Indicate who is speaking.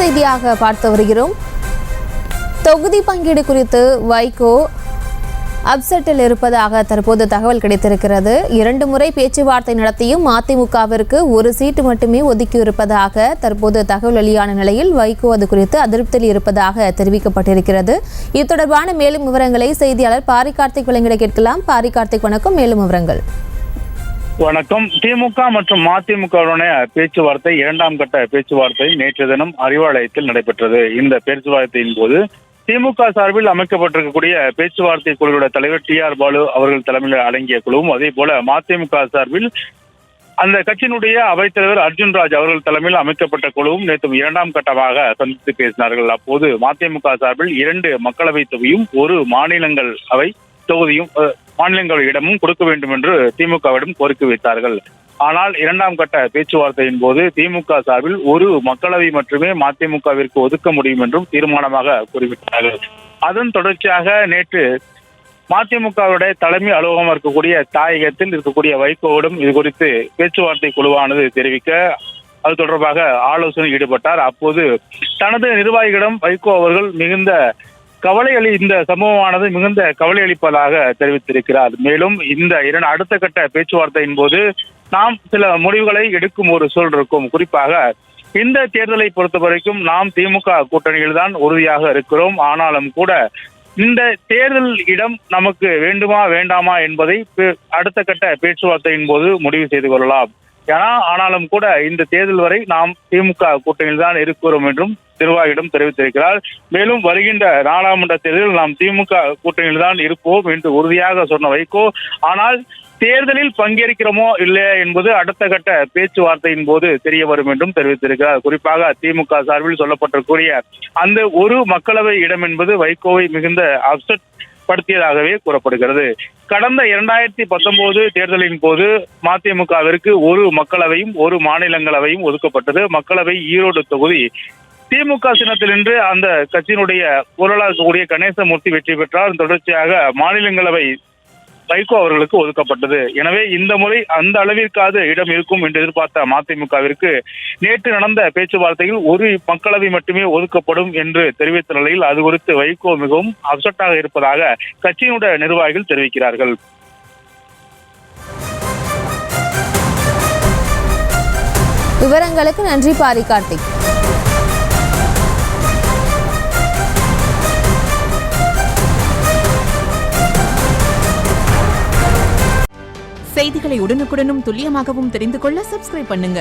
Speaker 1: செய்தியாக பார்த்து வருகிறோம். தொகுதி பங்கீடு குறித்து வைகோ அப்செட்டில் இருப்பதாக தற்போது தகவல் கிடைத்திருக்கிறது. 2 முறை பேச்சுவார்த்தை நடத்தியும் அதிமுகவிற்கு ஒரு சீட்டு மட்டுமே ஒதுக்கியிருப்பதாக தற்போது தகவல் வெளியான நிலையில் வைகோ அது குறித்து அதிருப்தியில் இருப்பதாக தெரிவிக்கப்பட்டிருக்கிறது. இது தொடர்பான மேலும் விவரங்களை செய்தியாளர் பாரி கார்த்திக் வழங்கிட கேட்கலாம். பாரி கார்த்திக், வணக்கம். மேலும் விவரங்கள்.
Speaker 2: வணக்கம். திமுக மற்றும் மதிமுகவுடைய பேச்சுவார்த்தை 2ஆம் கட்ட பேச்சுவார்த்தை நேற்று தினம் அறிவாலயத்தில் நடைபெற்றது. இந்த பேச்சுவார்த்தையின் போது திமுக சார்பில் அமைக்கப்பட்டிருக்கக்கூடிய பேச்சுவார்த்தை குழுவுடைய தலைவர் TR பாலு அவர்கள் தலைமையில் அடங்கிய குழுவும், அதே போல மதிமுக சார்பில் அந்த கட்சியினுடைய அவைத்தலைவர் அர்ஜுன் ராஜ் அவர்கள் தலைமையில் அமைக்கப்பட்ட குழுவும் நேற்று 2ஆம் கட்டமாக சந்தித்து பேசினார்கள். அப்போது மதிமுக சார்பில் 2 மக்களவை தொகுதியும் 1 மாநிலங்களவை தொகுதியும் மாநிலங்களவையிடமும் கொடுக்க வேண்டும் என்று திமுகவிடம் கோரிக்கை வைத்தார்கள். ஆனால் 2ஆம் கட்ட பேச்சுவார்த்தையின் போது திமுக சார்பில் 1 மக்களவை மட்டுமே மதிமுகவிற்கு ஒதுக்க முடியும் என்றும் தீர்மானமாக குறிப்பிட்டார்கள். அதன் தொடர்ச்சியாக நேற்று மதிமுகவுடைய தலைமை அலுவலகம் இருக்கக்கூடிய தாயகத்தில் இருக்கக்கூடிய வைகோவிடம் இது குறித்து பேச்சுவார்த்தை குழுவானது தெரிவிக்க அது தொடர்பாக ஆலோசனை ஈடுபட்டார். அப்போது தனது நிர்வாகிகளிடம் வைகோ அவர்கள் மிகுந்த இந்த சம்பவமானது மிகுந்த கவலை அளிப்பதாக தெரிவித்திருக்கிறார். மேலும் இந்த அடுத்த கட்ட பேச்சுவார்த்தையின் போது நாம் சில முடிவுகளை எடுக்கும் ஒரு சூழல் இருக்கும். குறிப்பாக இந்த தேர்தலை பொறுத்த வரைக்கும் நாம் திமுக கூட்டணியில் தான் உறுதியாக இருக்கிறோம். ஆனாலும் கூட இந்த தேர்தல் இடம் நமக்கு வேண்டுமா வேண்டாமா என்பதை அடுத்த கட்ட பேச்சுவார்த்தையின் போது முடிவு செய்து கொள்ளலாம். ஆனாலும் கூட இந்த தேர்தல் வரை நாம் திமுக கூட்டணியில் தான் இருக்கிறோம் என்றும் நிர்வாகியிடம் தெரிவித்திருக்கிறார். மேலும் வருகின்ற நாடாளுமன்ற தேர்தலில் நாம் திமுக கூட்டணியில் தான் இருப்போம் என்று உறுதியாக சொன்ன வைகோ, ஆனால் தேர்தலில் பங்கேற்கிறோமோ இல்லையா என்பது அடுத்த கட்ட பேச்சுவார்த்தையின் போது தெரிய வரும் என்றும் தெரிவித்திருக்கிறார். குறிப்பாக திமுக சார்பில் சொல்லப்பட்டிருக்கூடிய அந்த 1 மக்களவை இடம் என்பது வைகோவை மிகுந்த அப்செட் படுத்தியதாகவே கூறப்படுகிறது. கடந்த 2019 தேர்தலின் போது மதிமுகவிற்கு 1 மக்களவையும் 1 மாநிலங்களவையும் ஒதுக்கப்பட்டது. மக்களவை ஈரோடு தொகுதி திமுக சின்னத்தில் நின்று அந்த கட்சியினுடைய பொருளாளர் கணேசமூர்த்தி வெற்றி பெற்றார். தொடர்ச்சியாக மாநிலங்களவை வைகோ அவர்களுக்கு ஒதுக்கப்பட்டது. எனவே இந்த முறை அந்த அளவிற்காவது இடம் இருக்கும் என்று எதிர்பார்த்த மதிமுகவிற்கு நேற்று நடந்த பேச்சுவார்த்தையில் 1 மக்களவை மட்டுமே ஒதுக்கப்படும் என்று தெரிவித்த நிலையில் அது குறித்து வைகோ மிகவும் அப்செட்டாக இருப்பதாக கட்சியினுடைய நிர்வாகிகள் தெரிவிக்கிறார்கள்.
Speaker 1: விவரங்களுக்கு நன்றி பாரி கார்த்திக்.
Speaker 3: செய்திகளை உடனுக்குடனும் துல்லியமாகவும் தெரிந்து கொள்ள சப்ஸ்கிரைப் பண்ணுங்க.